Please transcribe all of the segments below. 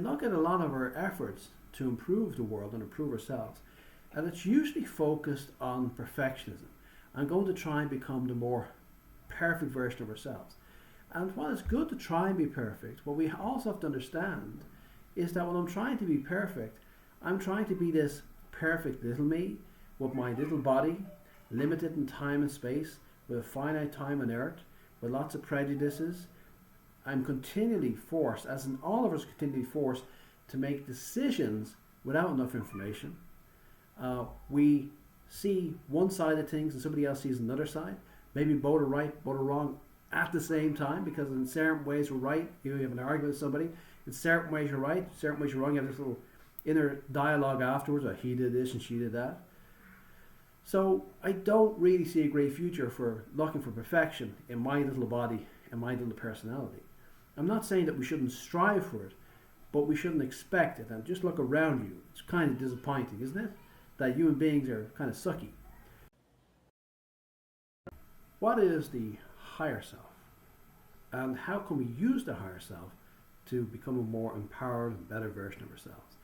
Look at a lot of our efforts to improve the world and improve ourselves, and it's usually focused on perfectionism and going to try and become the more perfect version of ourselves. And while it's good to try and be perfect, what we also have to understand is that when I'm trying to be perfect, I'm trying to be this perfect little me with my little body, limited in time and space, with a finite time on earth, with lots of prejudices. I'm continually forced, as in all of us continually forced, to make decisions without enough information. We see one side of things and somebody else sees another side. Maybe both are right, both are wrong at the same time, because in certain ways we're right. You have an argument with somebody, in certain ways you're right, certain ways you're wrong. You have this little inner dialogue afterwards, like he did this and she did that. So I don't really see a great future for looking for perfection in my little body and my little personality. I'm not saying that we shouldn't strive for it, but we shouldn't expect it. And just look around you. It's kind of disappointing, isn't it? That human beings are kind of sucky. What is the higher self? And how can we use the higher self to become a more empowered and better version of ourselves?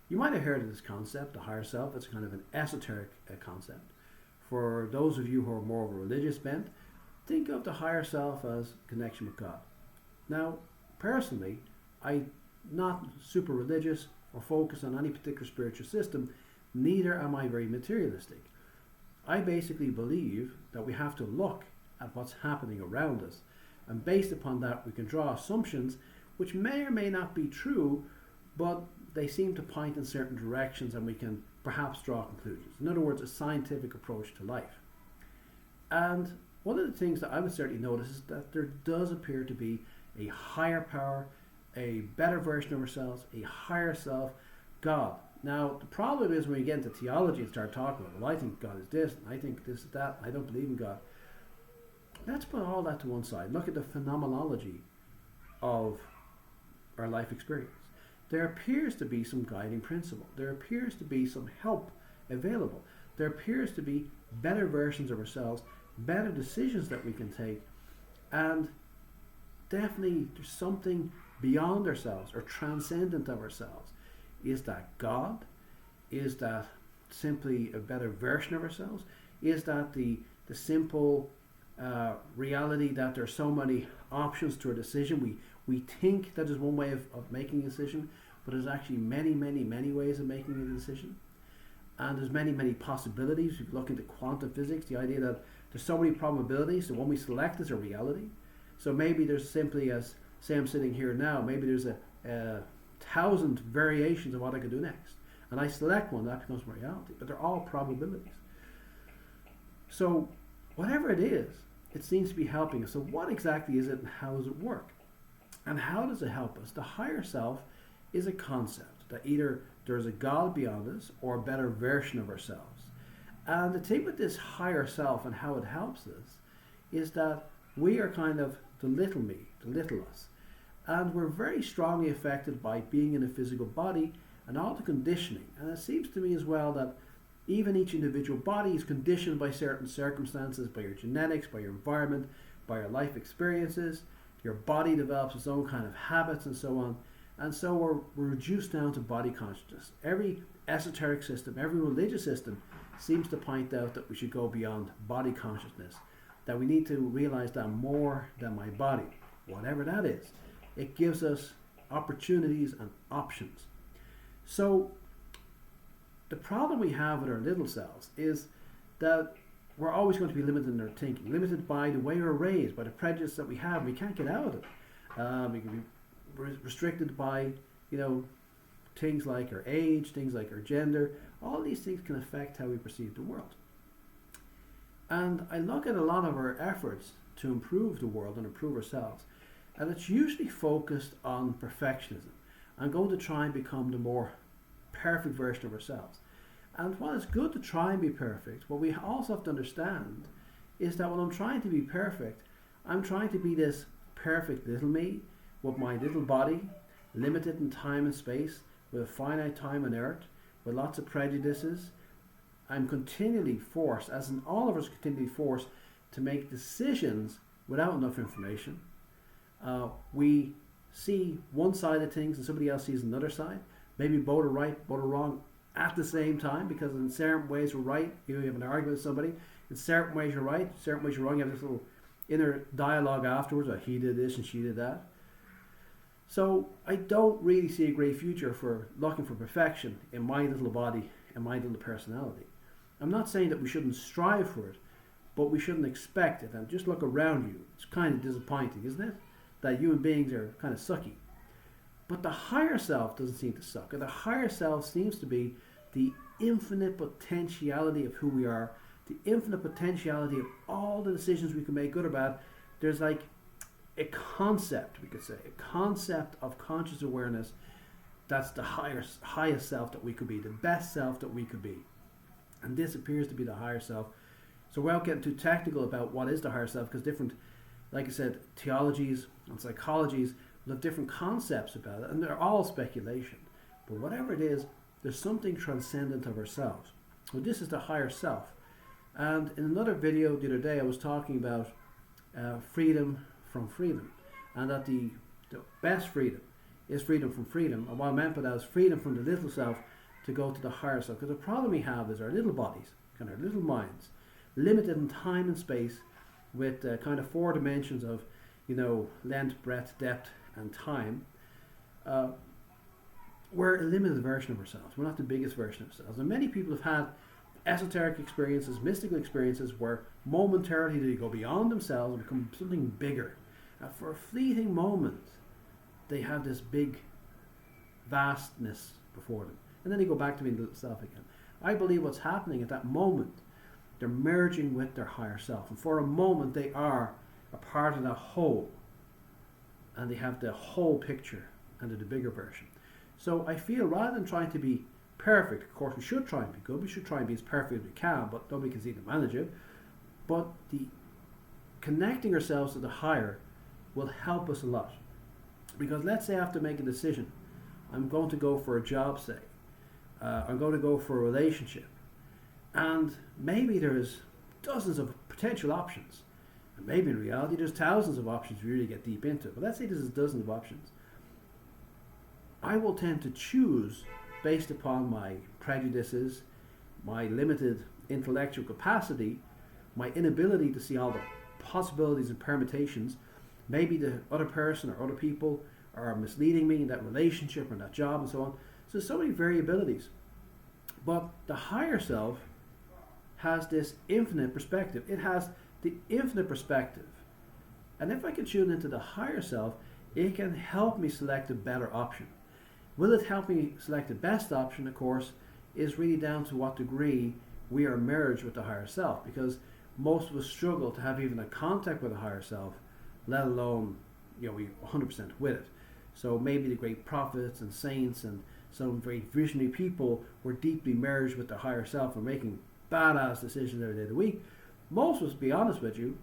You might have heard of this concept, the higher self. It's kind of an esoteric concept. For those of you who are more of a religious bent, think of the higher self as connection with God. Now, personally, I'm not super religious or focused on any particular spiritual system, neither am I very materialistic. I basically believe that we have to look at what's happening around us, and based upon that we can draw assumptions which may or may not be true, but they seem to point in certain directions and we can perhaps draw conclusions. In other words, a scientific approach to life. And one of the things that I would certainly notice is that there does appear to be a higher power, a better version of ourselves, a higher self, God. Now, the problem is when we get into theology and start talking about, well, I think God is this, and I think this is that, I don't believe in God. Let's put all that to one side. Look at the phenomenology of our life experience. There appears to be some guiding principle. There appears to be some help available. There appears to be better versions of ourselves, better decisions that we can take, and definitely there's something beyond ourselves or transcendent of ourselves. Is that God? Is that simply a better version of ourselves? Is that the simple reality that there are so many options to a decision? We think that there's one way of making a decision, but there's actually many, many, many ways of making a decision. And there's many, many possibilities. If you look into quantum physics, the idea that there's so many probabilities, the one we select is a reality. So maybe there's simply, as say I'm sitting here now, maybe there's a 1,000 variations of what I could do next. And I select one, that becomes my reality. But they're all probabilities. So whatever it is, it seems to be helping us. So what exactly is it and how does it work? And how does it help us? The higher self is a concept that either there's a God beyond us or a better version of ourselves. And the thing with this higher self and how it helps us is that we are kind of the little me, the little us. And we're very strongly affected by being in a physical body and all the conditioning. And it seems to me as well that even each individual body is conditioned by certain circumstances, by your genetics, by your environment, by your life experiences. Your body develops its own kind of habits and so on. And so we're reduced down to body consciousness. Every esoteric system, every religious system seems to point out that we should go beyond body consciousness, that we need to realize that I'm more than my body, whatever that is. It gives us opportunities and options. So the problem we have with our little selves is that we're always going to be limited in our thinking, limited by the way we're raised, by the prejudice that we have. We can't get out of it. We can be restricted by, things like our age, things like our gender. All these things can affect how we perceive the world. And I look at a lot of our efforts to improve the world and improve ourselves, and it's usually focused on perfectionism and going to try and become the more perfect version of ourselves. And while it's good to try and be perfect, what we also have to understand is that when I'm trying to be perfect, I'm trying to be this perfect little me with my little body, limited in time and space, with a finite time on earth, with lots of prejudices. I'm continually forced, as in all of us continually forced, to make decisions without enough information. We see one side of things and somebody else sees another side. Maybe both are right, both are wrong at the same time, because in certain ways we're right. You have an argument with somebody. In certain ways you're right, certain ways you're wrong. You have this little inner dialogue afterwards. Like, he did this and she did that. So I don't really see a great future for looking for perfection in my little body and my little personality. I'm not saying that we shouldn't strive for it, but we shouldn't expect it. And just look around you. It's kind of disappointing, isn't it? That human beings are kind of sucky. But the higher self doesn't seem to suck. The higher self seems to be the infinite potentiality of who we are, the infinite potentiality of all the decisions we can make, good or bad. There's like a concept, we could say, a concept of conscious awareness that's the highest self that we could be, the best self that we could be. And this appears to be the higher self. So without getting too technical about what is the higher self, because different, like I said, theologies and psychologies will have different concepts about it, and they're all speculation. But whatever it is, there's something transcendent of ourselves. So this is the higher self. And in another video the other day, I was talking about freedom from freedom, and that the best freedom is freedom from freedom. And what I meant by that is freedom from the little self to go to the higher self. Because the problem we have is our little bodies, kind of our little minds, limited in time and space, with kind of 4 dimensions of, length, breadth, depth, and time. We're a limited version of ourselves. We're not the biggest version of ourselves. And many people have had esoteric experiences, mystical experiences, where momentarily they go beyond themselves and become something bigger. And for a fleeting moment, they have this big vastness before them. And then they go back to being little self again. I believe what's happening at that moment, they're merging with their higher self. And for a moment, they are a part of the whole. And they have the whole picture, and they're the bigger version. So I feel, rather than trying to be perfect, of course we should try and be good, we should try and be as perfect as we can, but nobody can seem to manage it. But the connecting ourselves to the higher will help us a lot. Because let's say I have to make a decision. I'm going to go for a job, say. I'm going to go for a relationship. And maybe there's dozens of potential options. And maybe in reality there's thousands of options if you really get deep into it. But let's say there's dozens of options. I will tend to choose based upon my prejudices, my limited intellectual capacity, my inability to see all the possibilities and permutations. Maybe the other person or other people are misleading me in that relationship or in that job and so on. So there's so many variabilities. But the higher self has this infinite perspective. It has the infinite perspective. And if I can tune into the higher self, it can help me select a better option. Will it help me select the best option, of course, is really down to what degree we are merged with the higher self, because most of us struggle to have even a contact with the higher self, let alone, we 100% with it. So maybe the great prophets and saints and some very visionary people were deeply merged with the higher self and making badass decisions every day of the week. Most of us, to be honest with you,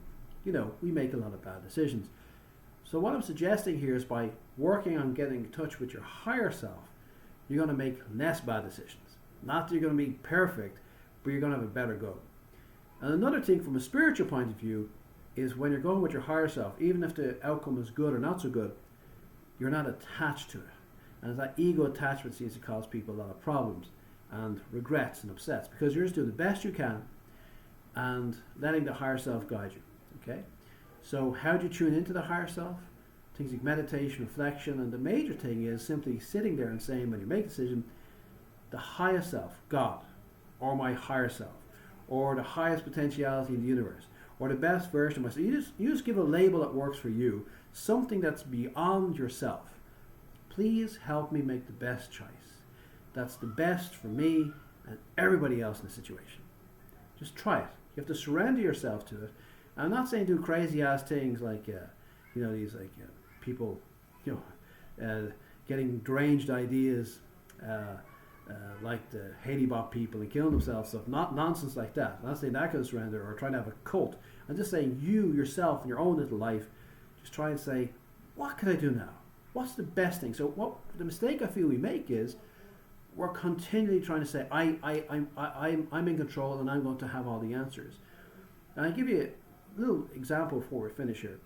we make a lot of bad decisions. So what I'm suggesting here is, by working on getting in touch with your higher self, you're going to make less bad decisions. Not that you're going to be perfect, but you're going to have a better go. And another thing from a spiritual point of view is, when you're going with your higher self, even if the outcome is good or not so good, you're not attached to it. And that ego attachment seems to cause people a lot of problems and regrets and upsets, because you're just doing the best you can and letting the higher self guide you. Okay? So how do you tune into the higher self? Things like meditation, reflection, and the major thing is simply sitting there and saying, when you make a decision, the highest self, God, or my higher self, or the highest potentiality in the universe, or the best version of myself. You just give a label that works for you, something that's beyond yourself. Please help me make the best choice. That's the best for me and everybody else in the situation. Just try it. You have to surrender yourself to it. I'm not saying do crazy ass things like, these people, getting deranged ideas, like the Haiti Bop people and killing themselves, stuff. Not nonsense like that. I'm not saying that kind of surrender, or trying to have a cult. I'm just saying, you yourself in your own little life, just try and say, what can I do now? What's the best thing? So the mistake I feel we make is, we're continually trying to say, I'm in control and I'm going to have all the answers. And I give you a little example before we finish here.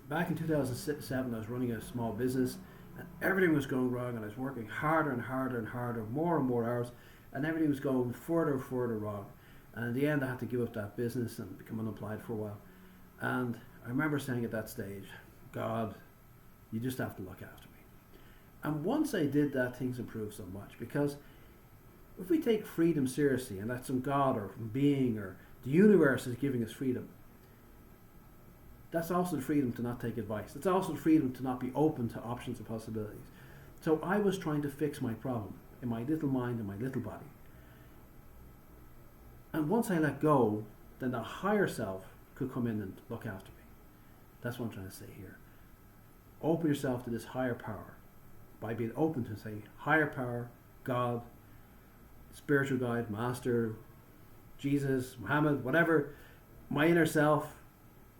Back in 2007, I was running a small business, and everything was going wrong, and I was working harder and harder and harder, more and more hours, and everything was going further and further wrong. And in the end, I had to give up that business and become unemployed for a while. And I remember saying at that stage, God, you just have to look after me. And once I did that, things improved so much, because if we take freedom seriously, and that some God or being or the universe is giving us freedom, that's also the freedom to not take advice. It's also the freedom to not be open to options and possibilities. So I was trying to fix my problem in my little mind and my little body. And once I let go, then the higher self could come in and look after me. That's what I'm trying to say here. Open yourself to this higher power by being open to, say, higher power, God, spiritual guide, master, Jesus, Muhammad, whatever, my inner self,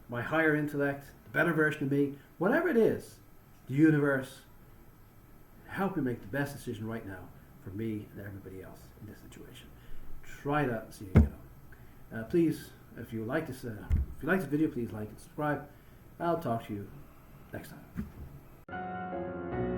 my higher intellect, the better version of me, whatever it is, the universe, help me make the best decision right now for me and everybody else in this situation. Try that and see how you get on. Please, if you like this video, please like and subscribe. I'll talk to you next time.